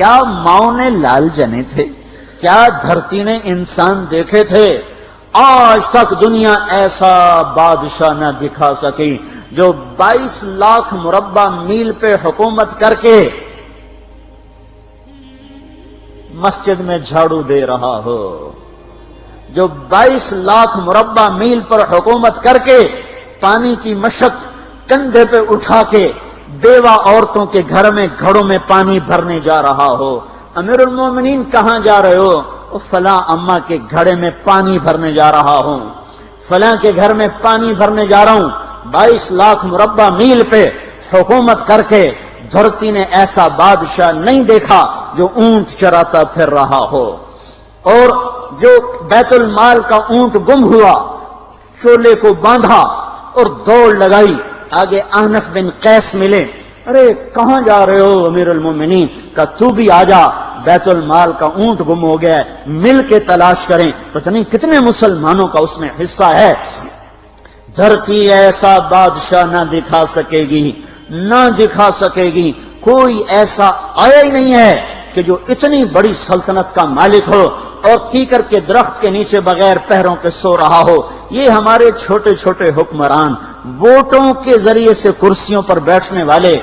کیا ماؤں نے لال جنے تھے؟ کیا دھرتی نے انسان دیکھے تھے؟ آج تک دنیا ایسا بادشاہ نہ دکھا سکی جو 22 لاکھ مربع میل پہ حکومت کر کے مسجد میں جھاڑو دے رہا ہو، جو 22 لاکھ مربع میل پر حکومت کر کے پانی کی مشق کندھے پہ اٹھا کے بیوہ عورتوں کے گھر میں گھڑوں میں پانی بھرنے جا رہا ہو۔ امیر المومنین کہاں جا رہے ہو؟ فلاں اماں کے گھڑے میں پانی بھرنے جا رہا ہوں، فلاں کے گھر میں پانی بھرنے جا رہا ہوں۔ 22 لاکھ مربع میل پہ حکومت کر کے دھرتی نے ایسا بادشاہ نہیں دیکھا جو اونٹ چراتا پھر رہا ہو، اور جو بیت المال کا اونٹ گم ہوا چولے کو باندھا اور دوڑ لگائی، آگے احنف بن قیس ملے، ارے کہاں جا رہے ہو امیر المومنین؟ کہ تو بھی آ جا، بیت المال کا اونٹ گم ہو گیا ہے، مل کے تلاش کریں۔ پتہ نہیں کتنے مسلمانوں کا اس میں حصہ ہے۔ دھرتی ایسا بادشاہ نہ دکھا سکے گی، نہ دکھا سکے گی، کوئی ایسا آیا ہی نہیں ہے کہ جو اتنی بڑی سلطنت کا مالک ہو اور کیکر کے درخت کے نیچے بغیر پہروں کے سو رہا ہو۔ یہ ہمارے چھوٹے چھوٹے حکمران، ووٹوں کے ذریعے سے کرسیوں پر بیٹھنے والے،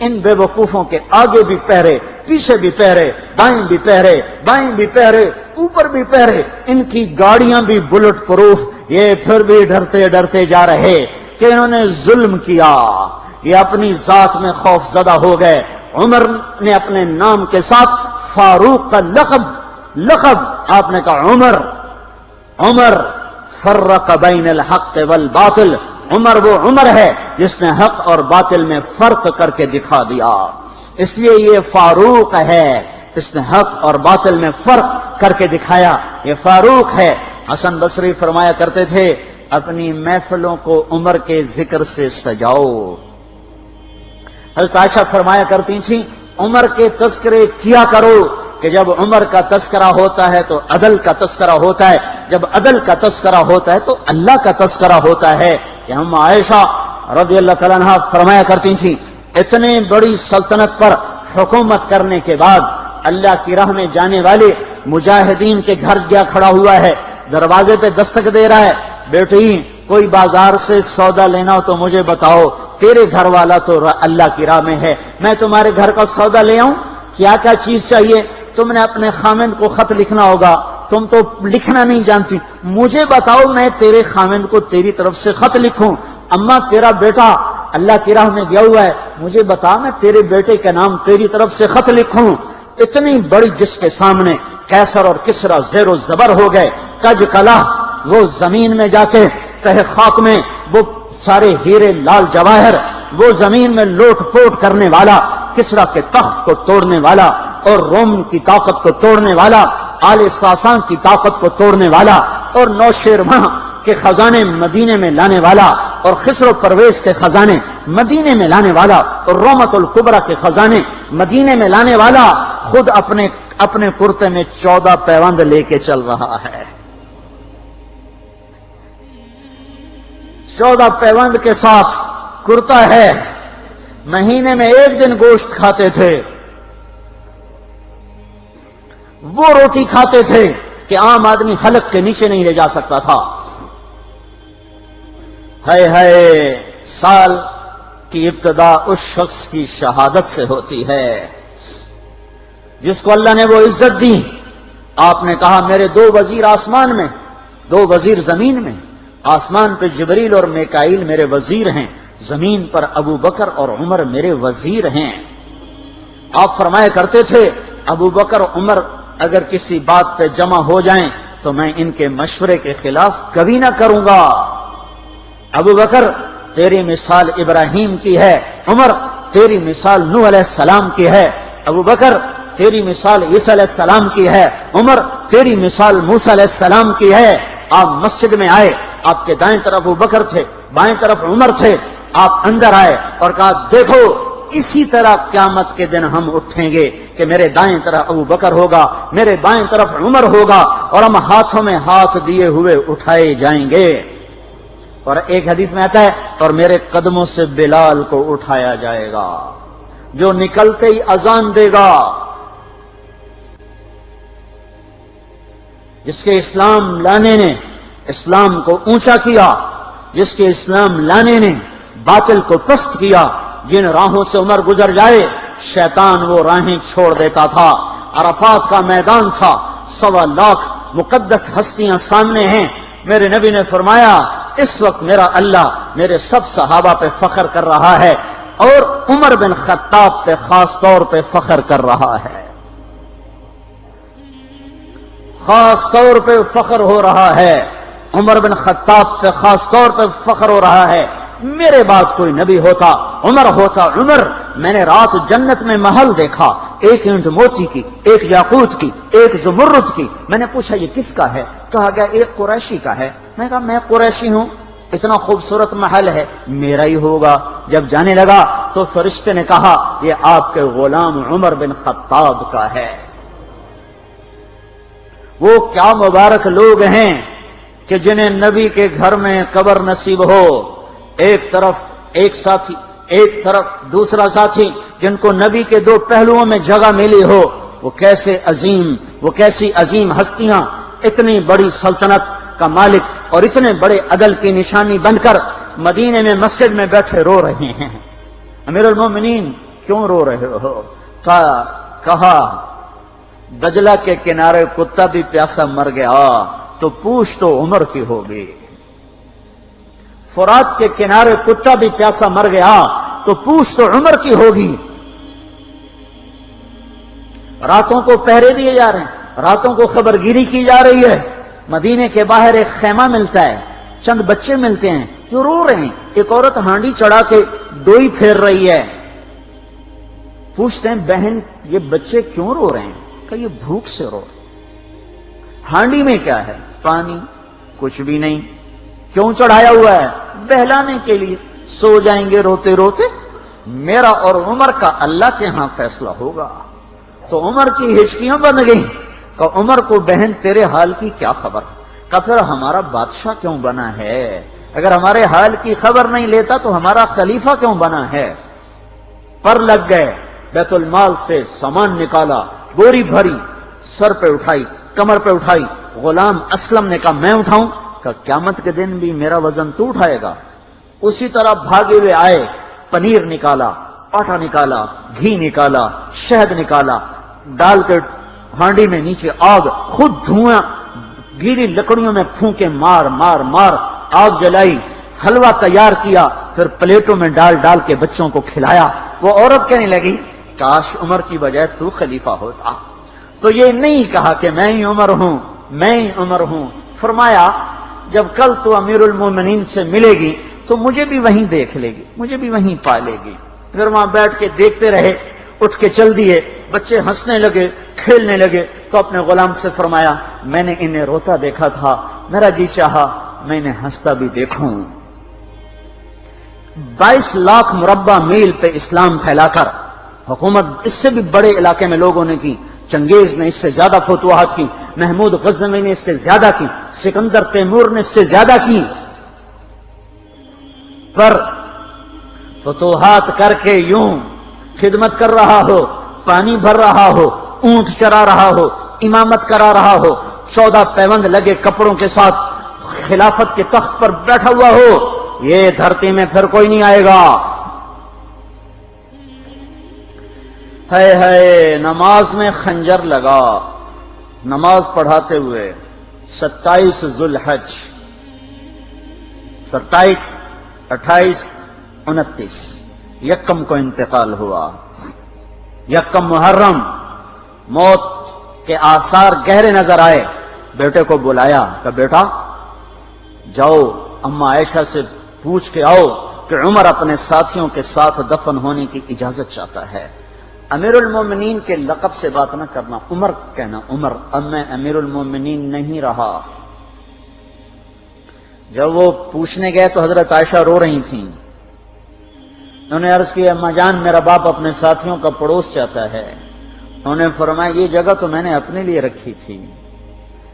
ان بے وقوفوں کے آگے بھی پہرے، پیچھے بھی پہرے، دائیں بھی پہرے، بائیں بھی پہرے، اوپر بھی پہرے، ان کی گاڑیاں بھی بلٹ پروف، یہ پھر بھی ڈرتے ڈرتے جا رہے کہ انہوں نے ظلم کیا، یہ اپنی ذات میں خوف زدہ ہو گئے۔ عمر نے اپنے نام کے ساتھ فاروق کا لقب آپ نے کہا عمر فرق بین الحق والباطل، عمر وہ عمر ہے جس نے حق اور باطل میں فرق کر کے دکھا دیا، اس لیے یہ فاروق ہے، اس نے حق اور باطل میں فرق کر کے دکھایا، یہ فاروق ہے۔ حسن بصری فرمایا کرتے تھے اپنی محفلوں کو عمر کے ذکر سے سجاؤ۔ حضرت عائشہ فرمایا کرتی تھیں عمر کے تذکرے کیا کرو کہ جب عمر کا تذکرہ ہوتا ہے تو عدل کا تذکرہ ہوتا ہے، جب عدل کا تذکرہ ہوتا ہے تو اللہ کا تذکرہ ہوتا ہے۔ کہ ہم عائشہ رضی اللہ تعالیٰ عنہا فرمایا کرتی تھیں اتنے بڑی سلطنت پر حکومت کرنے کے بعد اللہ کی راہ میں جانے والے مجاہدین کے گھر گیا کھڑا ہوا ہے، دروازے پہ دستک دے رہا ہے، بیٹی کوئی بازار سے سودا لینا ہو تو مجھے بتاؤ، تیرے گھر والا تو اللہ کی راہ میں ہے، میں تمہارے گھر کا سودا لے آؤں، کیا کیا چیز چاہیے؟ تم نے اپنے خامند کو خط لکھنا ہوگا، تم تو لکھنا نہیں جانتی، مجھے بتاؤ میں تیرے خامند کو تیری طرف سے خط لکھوں۔ اما تیرا بیٹا اللہ کی راہ میں گیا ہوا ہے، مجھے بتا میں تیرے بیٹے کے نام تیری طرف سے خط لکھوں۔ اتنی بڑی جس کے سامنے قیصر اور کسرا زیر و زبر ہو گئے، کج کلا، وہ زمین میں جا کے تہ خاک میں وہ سارے ہیرے لال جواہر، وہ زمین میں لوٹ پوٹ کرنے والا، کسرا کے تخت کو توڑنے والا اور روم کی طاقت کو توڑنے والا، آل ساسان کی طاقت کو توڑنے والا اور نوشیروان کے خزانے مدینے میں لانے والا اور خسرو پرویز کے خزانے مدینے میں لانے والا اور رومت الکبرى کے خزانے مدینے میں لانے والا خود اپنے کرتے میں 14 پیوند لے کے چل رہا ہے، 14 پیوند کے ساتھ کرتا ہے، مہینے میں 1 دن گوشت کھاتے تھے، وہ روٹی کھاتے تھے کہ عام آدمی حلق کے نیچے نہیں لے جا سکتا تھا۔ ہے سال کی ابتدا اس شخص کی شہادت سے ہوتی ہے جس کو اللہ نے وہ عزت دی۔ آپ نے کہا میرے 2 وزیر آسمان میں، 2 وزیر زمین میں، آسمان پہ جبریل اور میکائیل میرے وزیر ہیں، زمین پر ابو بکر اور عمر میرے وزیر ہیں۔ آپ فرمایا کرتے تھے ابو بکر عمر اگر کسی بات پہ جمع ہو جائیں تو میں ان کے مشورے کے خلاف کبھی نہ کروں گا۔ ابو بکر تیری مثال ابراہیم کی ہے، عمر تیری مثال نوح علیہ السلام کی ہے، ابو بکر تیری مثال عیسیٰ علیہ السلام کی ہے، عمر تیری مثال موسیٰ علیہ السلام کی ہے۔ آپ مسجد میں آئے، آپ کے دائیں طرف ابو بکر تھے، بائیں طرف عمر تھے، آپ اندر آئے اور کہا دیکھو اسی طرح قیامت کے دن ہم اٹھیں گے کہ میرے دائیں طرف ابو بکر ہوگا، میرے بائیں طرف عمر ہوگا اور ہم ہاتھوں میں ہاتھ دیے ہوئے اٹھائے جائیں گے۔ اور ایک حدیث میں آتا ہے اور میرے قدموں سے بلال کو اٹھایا جائے گا جو نکلتے ہی اذان دے گا، جس کے اسلام لانے نے اسلام کو اونچا کیا، جس کے اسلام لانے نے باطل کو پست کیا، جن راہوں سے عمر گزر جائے شیطان وہ راہیں چھوڑ دیتا تھا۔ عرفات کا میدان تھا، 1.25 لاکھ مقدس ہستیاں سامنے ہیں۔ میرے نبی نے فرمایا اس وقت میرا اللہ میرے سب صحابہ پہ فخر کر رہا ہے اور عمر بن خطاب پہ خاص طور پہ فخر کر رہا ہے، خاص طور پہ فخر ہو رہا ہے، عمر بن خطاب پہ خاص طور پہ فخر ہو رہا ہے۔ میرے بعد کوئی نبی ہوتا عمر ہوتا۔ عمر، میں نے رات جنت میں محل دیکھا، ایک اینٹ موتی کی، ایک یاقوت کی، ایک زمرد کی۔ میں نے پوچھا یہ کس کا ہے؟ کہا گیا ایک قریشی کا ہے۔ میں کہا میں قریشی ہوں، اتنا خوبصورت محل ہے، میرا ہی ہوگا۔ جب جانے لگا تو فرشتے نے کہا یہ آپ کے غلام عمر بن خطاب کا ہے۔ وہ کیا مبارک لوگ ہیں کہ جنہیں نبی کے گھر میں قبر نصیب ہو، ایک طرف ایک ساتھی، ایک طرف دوسرا ساتھی، جن کو نبی کے دو پہلوؤں میں جگہ ملی ہو۔ وہ کیسی عظیم ہستیاں، اتنی بڑی سلطنت کا مالک اور اتنے بڑے عدل کی نشانی بن کر مدینے میں مسجد میں بیٹھے رو رہے ہیں۔ امیر المومنین کیوں رو رہے ہو؟ کہا دجلہ کے کنارے کتا بھی پیاسا مر گیا تو پوچھ تو عمر کی ہوگی، فرات کے کنارے کتا بھی پیاسا مر گیا تو پوچھ تو عمر کی ہوگی۔ راتوں کو پہرے دیے جا رہے ہیں، راتوں کو خبرگیری کی جا رہی ہے۔ مدینے کے باہر ایک خیمہ ملتا ہے، چند بچے ملتے ہیں جو رو رہے ہیں۔ ایک عورت ہانڈی چڑھا کے ڈوئی پھیر رہی ہے۔ پوچھتے ہیں بہن یہ بچے کیوں رو رہے ہیں؟ کہ یہ بھوک سے رو رہے ہیں۔ ہانڈی میں کیا ہے؟ پانی، کچھ بھی نہیں۔ کیوں چڑھایا ہوا ہے؟ بہلانے کے لیے۔ سو جائیں گے روتے روتے، میرا اور عمر کا اللہ کے ہاں فیصلہ ہوگا۔ تو عمر کی ہچکیاں بن گئیں کہ عمر کو بہن تیرے حال کی کیا خبر؟ کہ پھر ہمارا بادشاہ کیوں بنا ہے؟ اگر ہمارے حال کی خبر نہیں لیتا تو ہمارا خلیفہ کیوں بنا ہے؟ پر لگ گئے، بیت المال سے سامان نکالا، بوری بھری، سر پہ اٹھائی، کمر پہ اٹھائی۔ غلام اسلم نے کہا میں اٹھاؤں؟ کہ قیامت کے دن بھی میرا وزن تو اٹھائے گا۔ اسی طرح بھاگے ہوئے آئے، پنیر نکالا، آٹا نکالا، گھی نکالا، شہد نکالا، ڈال کے ہانڈی میں نیچے آگ، خود دھواں، گیلی لکڑیوں میں پھونکے مار مار مار آگ جلائی، حلوہ تیار کیا، پھر پلیٹوں میں ڈال ڈال کے بچوں کو کھلایا۔ وہ عورت کہنے لگی کاش عمر کی بجائے تو خلیفہ ہوتا۔ تو یہ نہیں کہا کہ میں ہی عمر ہوں، میں ہی عمر ہوں۔ فرمایا جب کل تو امیر المومنین سے ملے گی تو مجھے بھی وہیں دیکھ لے گی، مجھے بھی وہیں پا لے گی۔ پھر وہاں بیٹھ کے دیکھتے رہے، اٹھ کے چل دیے۔ بچے ہنسنے لگے، کھیلنے لگے تو اپنے غلام سے فرمایا میں نے انہیں روتا دیکھا تھا، میرا جی چاہا میں انہیں ہنستا بھی دیکھوں۔ 22 لاکھ مربع میل پہ اسلام پھیلا کر حکومت اس سے بھی بڑے علاقے میں لوگوں نے کی۔ چنگیز نے اس سے زیادہ فتوحات کی، محمود غزنوی نے اس سے زیادہ کی، سکندر تیمور نے اس سے زیادہ کی۔ پر فتوحات کر کے یوں خدمت کر رہا ہو، پانی بھر رہا ہو، اونٹ چرا رہا ہو، امامت کرا رہا ہو، 14 پیوند لگے کپڑوں کے ساتھ خلافت کے تخت پر بیٹھا ہوا ہو، یہ دھرتی میں پھر کوئی نہیں آئے گا۔ ہے نماز میں خنجر لگا، نماز پڑھاتے ہوئے 27 ذوالحج، 27، 28، 29 یکم کو انتقال ہوا۔ یکم محرم موت کے آثار گہرے نظر آئے۔ بیٹے کو بلایا کہ بیٹا جاؤ اما عائشہ سے پوچھ کے آؤ کہ عمر اپنے ساتھیوں کے ساتھ دفن ہونے کی اجازت چاہتا ہے۔ امیر المومنین کے لقب سے بات نہ کرنا، عمر کہنا، عمر اب میں امیر المومنین نہیں رہا۔ جب وہ پوچھنے گئے تو حضرت عائشہ رو رہی تھیں۔ انہوں نے عرض کی اما جان میرا باپ اپنے ساتھیوں کا پڑوس چاہتا ہے۔ انہوں نے فرمایا یہ جگہ تو میں نے اپنے لیے رکھی تھی،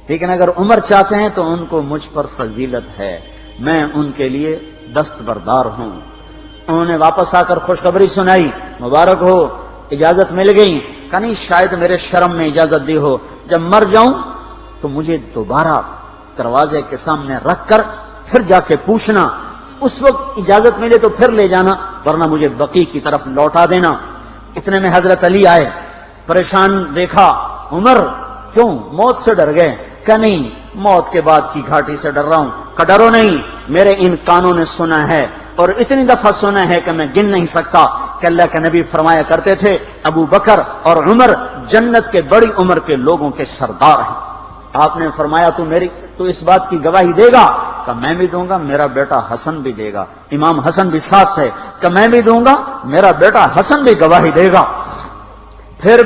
لیکن اگر عمر چاہتے ہیں تو ان کو مجھ پر فضیلت ہے، میں ان کے لیے دستبردار ہوں۔ انہوں نے واپس آ کر خوشخبری سنائی، مبارک ہو اجازت مل گئی۔ کہ نہیں شاید میرے شرم میں اجازت دی ہو، جب مر جاؤں تو مجھے دوبارہ دروازے کے سامنے رکھ کر پھر جا کے پوچھنا، اس وقت اجازت ملے تو پھر لے جانا، ورنہ مجھے بقیع کی طرف لوٹا دینا۔ اتنے میں حضرت علی آئے، پریشان دیکھا، عمر کیوں موت سے ڈر گئے؟ کہ نہیں، موت کے بعد کی گھاٹی سے ڈر رہا ہوں۔ کہ ڈرو نہیں، میرے ان کانوں نے سنا ہے اور اتنی دفعہ سنا ہے کہ میں گن نہیں سکتا کہ اللہ کے نبی فرمایا کرتے تھے ابو بکر اور عمر جنت کے بڑی عمر کے لوگوں کے سردار ہیں۔ آپ نے فرمایا تو اس بات کی گواہی دے گا؟ کہ میں بھی دوں گا، میرا بیٹا حسن بھی دے گا۔ امام حسن بھی ساتھ تھے۔ کہ میں بھی دوں گا، میرا بیٹا حسن بھی گواہی دے گا۔ پھر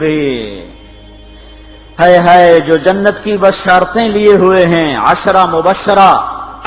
بھی ہے جو جنت کی بشارتیں لیے ہوئے ہیں، 10 مبشرہ،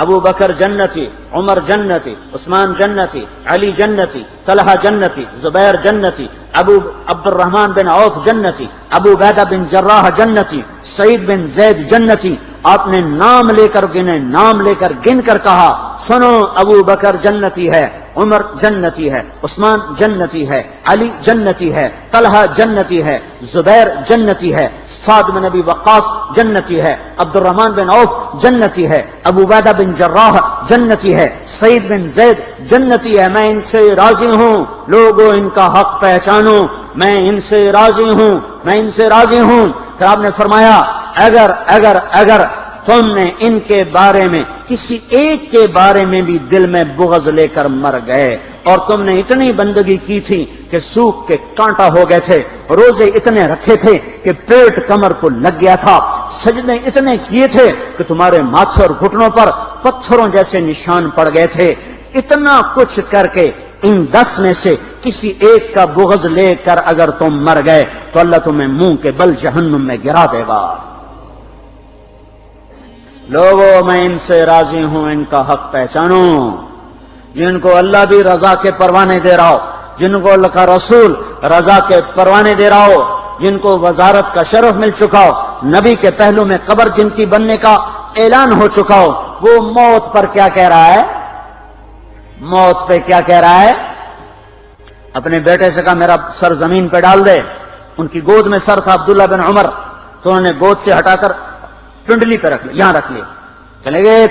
ابو بکر جنتی، عمر جنتی، عثمان جنتی، علی جنتی، طلحہ جنتی، زبیر جنتی، ابو عبد الرحمن بن عوف جنتی، ابو عبیدہ بن جراح جنتی، سعید بن زید جنتی۔ آپ نے نام لے کر گنے، نام لے کر گن کر کہا، سنو ابو بکر جنتی ہے، عمر جنتی ہے، عثمان جنتی ہے، علی جنتی ہے، طلحہ جنتی ہے، زبیر جنتی ہے، سعد بن ابی وقاص جنتی ہے، عبد الرحمن بن عوف جنتی ہے، ابو عبیدہ بن جراح جنتی ہے، سعید بن زید جنتی ہے۔ میں ان سے راضی ہوں، لوگوں ان کا حق پہچانو، میں ان سے راضی ہوں، میں ان سے راضی ہوں۔ پھر آپ نے فرمایا اگر تم نے ان کے بارے میں کسی ایک کے بارے میں بھی دل میں بغض لے کر مر گئے، اور تم نے اتنی بندگی کی تھی کہ سوکھ کے کانٹا ہو گئے تھے، روزے اتنے رکھے تھے کہ پیٹ کمر کو لگ گیا تھا، سجدے اتنے کیے تھے کہ تمہارے ماتھے اور گھٹنوں پر پتھروں جیسے نشان پڑ گئے تھے، اتنا کچھ کر کے ان 10 میں سے کسی ایک کا بغض لے کر اگر تم مر گئے تو اللہ تمہیں منہ کے بل جہنم میں گرا دے گا۔ لوگوں میں ان سے راضی ہوں، ان کا حق پہچانو، جن کو اللہ بھی رضا کے پروانے دے رہا ہو، جن کو اللہ کا رسول رضا کے پروانے دے رہا ہو، جن کو وزارت کا شرف مل چکا ہو، نبی کے پہلو میں قبر جن کی بننے کا اعلان ہو چکا ہو، وہ موت پر کیا کہہ رہا ہے؟ موت پہ کیا کہہ رہا ہے؟ اپنے بیٹے سے کہا میرا سر زمین پہ ڈال دے۔ ان کی گود میں سر تھا عبداللہ بن عمر، تو انہوں نے گود سے ہٹا کر پنڈلی پہ رکھ لیا، یہاں رکھ لیا۔ چلے گئے،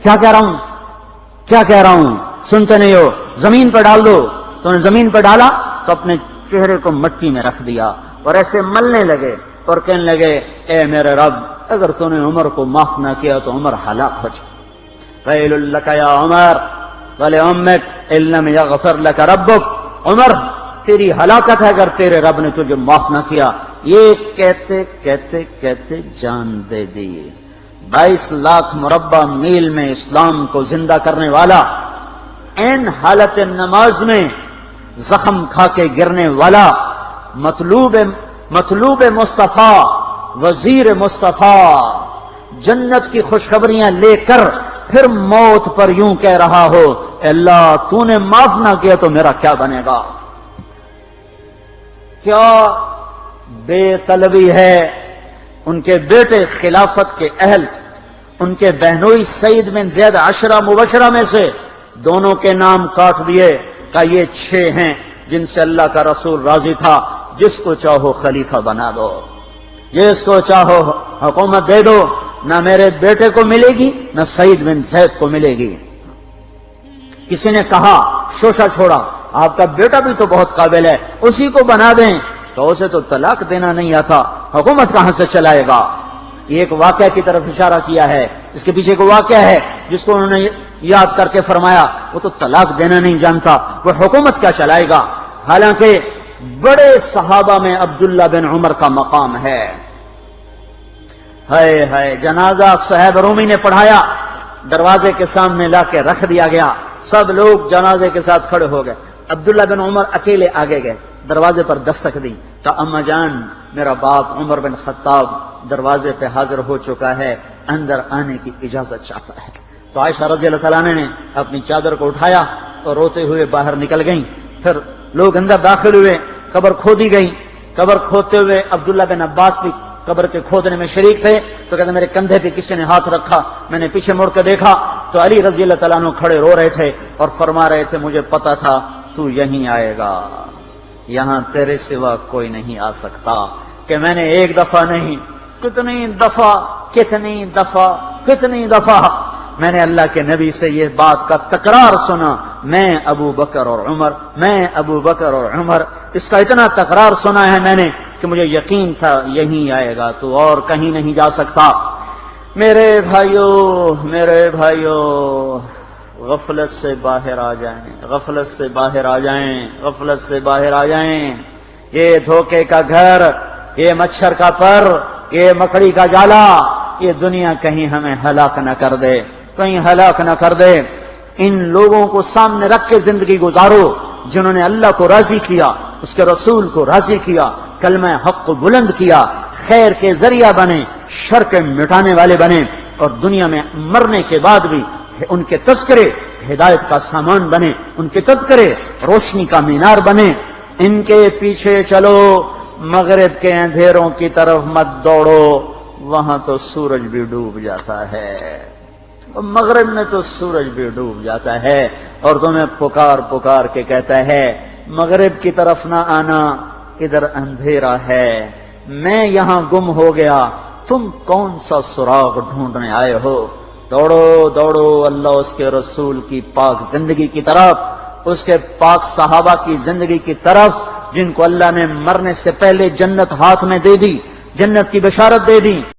کیا کہہ رہا ہوں سنتے نہیں ہو، زمین پہ ڈال دو۔ تو انہوں نے زمین پہ ڈالا تو اپنے چہرے کو مٹی میں رکھ دیا اور ایسے ملنے لگے اور کہنے لگے اے میرے رب، اگر تو نے عمر کو معاف نہ کیا تو عمر ہلاک ہو جائے۔ ویل لک یا عمر ولامک ان لم یغفر لک ربک، عمر تیری ہلاکت ہے اگر تیرے رب نے تجھے معاف نہ کیا۔ یہ کہتے کہتے کہتے جان دے دی۔ 22 لاکھ مربع میل میں اسلام کو زندہ کرنے والا، این حالت نماز میں زخم کھا کے گرنے والا، مطلوب مصطفیٰ، وزیر مصطفیٰ، جنت کی خوشخبریاں لے کر پھر موت پر یوں کہہ رہا ہو اے اللہ تو نے معاف نہ کیا تو میرا کیا بنے گا؟ کیا بے طلبی ہے۔ ان کے بیٹے خلافت کے اہل، ان کے بہنوئی سعید بن زید 10 مبشرہ میں سے دونوں کے نام کاٹ دیے، کہ یہ 6 ہیں جن سے اللہ کا رسول راضی تھا، جس کو چاہو خلیفہ بنا دو، جس کو چاہو حکومت دے دو، نہ میرے بیٹے کو ملے گی نہ سعید بن زید کو ملے گی۔ کسی نے کہا شوشہ چھوڑا، آپ کا بیٹا بھی تو بہت قابل ہے، اسی کو بنا دیں۔ تو اسے تو طلاق دینا نہیں آتا، حکومت کہاں سے چلائے گا؟ یہ ایک واقعہ کی طرف اشارہ کیا ہے، اس کے پیچھے ایک واقعہ ہے جس کو انہوں نے یاد کر کے فرمایا وہ تو طلاق دینا نہیں جانتا، وہ حکومت کیا چلائے گا؟ حالانکہ بڑے صحابہ میں عبداللہ بن عمر کا مقام ہے۔ ہے جنازہ صہیب رومی نے پڑھایا، دروازے کے سامنے لا کے رکھ دیا گیا، سب لوگ جنازے کے ساتھ کھڑے ہو گئے، عبداللہ بن عمر اکیلے آگے گئے، دروازے پر دستک دی تو اما جان میرا باپ عمر بن خطاب دروازے پہ حاضر ہو چکا ہے، اندر آنے کی اجازت چاہتا ہے۔ تو عائشہ رضی اللہ تعالیٰ نے اپنی چادر کو اٹھایا اور روتے ہوئے باہر نکل گئیں۔ پھر لوگ اندر داخل ہوئے، قبر کھودی گئی، قبر کھودتے ہوئے عبداللہ بن عباس بھی قبر کے کھودنے میں شریک تھے، تو کہتے میرے کندھے پہ کسی نے ہاتھ رکھا، میں نے پیچھے مڑ کے دیکھا تو علی رضی اللہ تعالیٰ عنہ کھڑے رو رہے تھے اور فرما رہے تھے مجھے پتا تھا تو یہیں آئے گا، یہاں تیرے سوا کوئی نہیں آ سکتا، کہ میں نے ایک دفعہ نہیں کتنی دفعہ میں نے اللہ کے نبی سے یہ بات کا تکرار سنا، میں ابو بکر اور عمر، اس کا اتنا تکرار سنا ہے میں نے کہ مجھے یقین تھا یہیں آئے گا، تو اور کہیں نہیں جا سکتا۔ میرے بھائیوں، غفلت سے باہر آ جائیں، یہ دھوکے کا گھر، یہ مچھر کا پر، یہ مکڑی کا جالا، یہ دنیا کہیں ہمیں ہلاک نہ کر دے۔ ان لوگوں کو سامنے رکھ کے زندگی گزارو جنہوں نے اللہ کو راضی کیا، اس کے رسول کو راضی کیا، کلمہ حق کو بلند کیا، خیر کے ذریعہ بنے، شر کے مٹانے والے بنے، اور دنیا میں مرنے کے بعد بھی ان کے تذکرے ہدایت کا سامان بنے، ان کے تذکرے روشنی کا مینار بنے۔ ان کے پیچھے چلو، مغرب کے اندھیروں کی طرف مت دوڑو، وہاں تو سورج بھی ڈوب جاتا ہے، مغرب میں تو سورج بھی ڈوب جاتا ہے، اور تمہیں پکار کے کہتا ہے مغرب کی طرف نہ آنا، ادھر اندھیرا ہے، میں یہاں گم ہو گیا، تم کون سا سراغ ڈھونڈنے آئے ہو؟ دوڑو اللہ اس کے رسول کی پاک زندگی کی طرف، اس کے پاک صحابہ کی زندگی کی طرف، جن کو اللہ نے مرنے سے پہلے جنت ہاتھ میں دے دی، جنت کی بشارت دے دی۔